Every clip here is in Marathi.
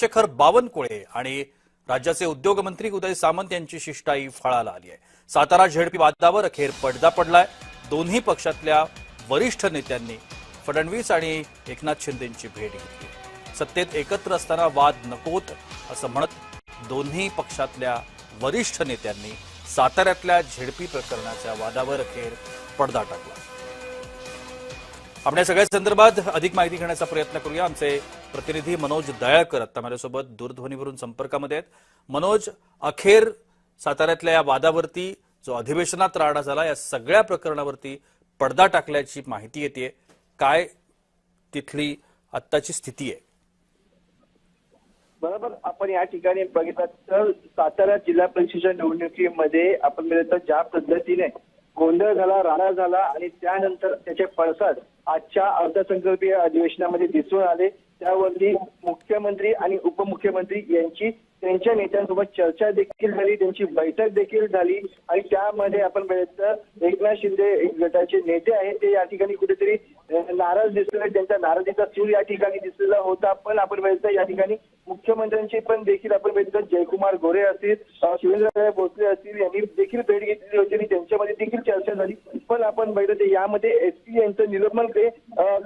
शेखर बावनकुळे आणि राज्याचे उद्योगमंत्री उदय सामंत यांची शिष्टाई फळाला आली आहे। सातारा झेडपी वादावर अखेर पडदा पडलाय। दोन्ही पक्षातल्या वरिष्ठ नेत्यांनी फडणवीस आणि एकनाथ शिंदेंची भेट घेतली। सत्तेत एकत्र असताना वाद नकोत असं म्हणत दोन्ही पक्षातल्या वरिष्ठ नेत्यांनी साताऱ्यातल्या झेडपी प्रकरणाच्या वादावर अखेर पडदा टाकला। आपण या सगळ्या संदर्भात अधिक माहिती घेण्याचा प्रयत्न करूया। आमचे प्रतिनिधी मनोज दयाळकर आता माझ्यासोबत दूरध्वनीवरून संपर्कामध्ये आहेत। मनोज, अखेर साताऱ्यातल्या या वादावरती जो अधिवेशनात राडा झाला या सगळ्या प्रकरणावरती पडदा टाकल्याची माहिती येते, काय तिथली आत्ताची स्थिती आहे? बरोबर, आपण या ठिकाणी बघितलं तर सातारा जिल्हा परिषदेच्या निवडणुकीमध्ये आपण बघितलं ज्या पद्धतीने गोंधळ झाला, राडा झाला आणि त्यानंतर त्याचे पडसाद आजच्या अर्थसंकल्पीय अधिवेशनामध्ये दिसून आले। त्यावरती मुख्यमंत्री आणि उपमुख्यमंत्री यांची त्यांच्या नेत्यांसोबत चर्चा देखील झाली, त्यांची बैठक देखील झाली आणि त्यामध्ये आपण बघितलं एकनाथ शिंदे गटाचे नेते आहेत ते या ठिकाणी कुठेतरी नाराज दिसले, त्यांच्या नाराजीचा सूर या ठिकाणी दिसलेला होता। पण आपण बघितलं या ठिकाणी मुख्यमंत्र्यांची पण देखील आपण बघितलं जयकुमार गोरे असतील, शिवेंद्रराव भोसले असतील यांनी देखील भेट घेतली होती आणि त्यांच्यामध्ये देखील चर्चा झाली। पण आपण बघितलं यामध्ये एसपी यांचं निलंबन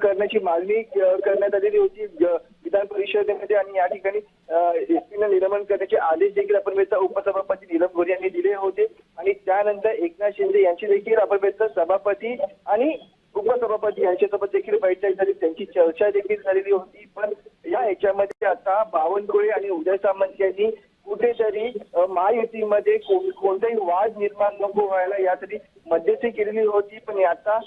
करण्याची मागणी करण्यात आलेली होती विधान परिषदेमध्ये आणि या ठिकाणी एसपीनं निलंबन करण्याचे आदेश देखील आपण बघितलं उपसभापती नीलम गोरे यांनी दिले होते आणि त्यानंतर एकनाथ शिंदे यांची देखील आपण बघितलं सभापती आणि उपसभापती यांच्यासोबत देखील बैठक झाली, त्यांची चर्चा देखील झालेली होती। पण या याच्यामध्ये आता बावनकुळे आणि उदय सामंत यांनी कुठेतरी महायुतीमध्ये कोणताही वाद निर्माण नको व्हायला यासाठी मध्यस्थी केलेली होती। पण आता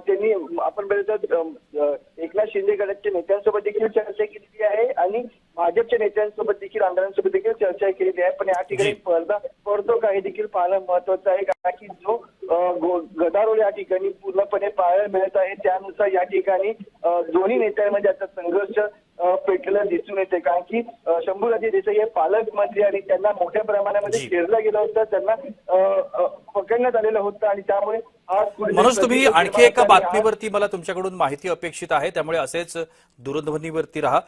त्यांनी आपण बघितलं एकनाथ शिंदे गटाच्या नेत्यांसोबत देखील चर्चा केलेली आहे आणि भाजपच्या नेत्यांसोबत देखील आमदारांसोबत देखील चर्चा केलेली आहे। पण या ठिकाणी पडदा पडतो का हे देखील पाहणं महत्वाचं आहे, कारण की जो गदारोळ या ठिकाणी पूर्णपणे पाहायला मिळत आहे त्यानुसार या ठिकाणी दोन्ही नेत्यांमध्ये आता संघर्ष पेटलेला दिसून येते, कारण की शंभूराजे देसाई हे पालकमंत्री आणि त्यांना मोठ्या प्रमाणामध्ये घेरला गेला होता, त्यांना पकडण्यात आलेलं होतं आणि त्यामुळे मनोज, तुम्ही आणखी एका बातमीवरती मला तुमच्याकडून माहिती अपेक्षित आहे, त्यामुळे असेच दूरध्वनीवरती राहा।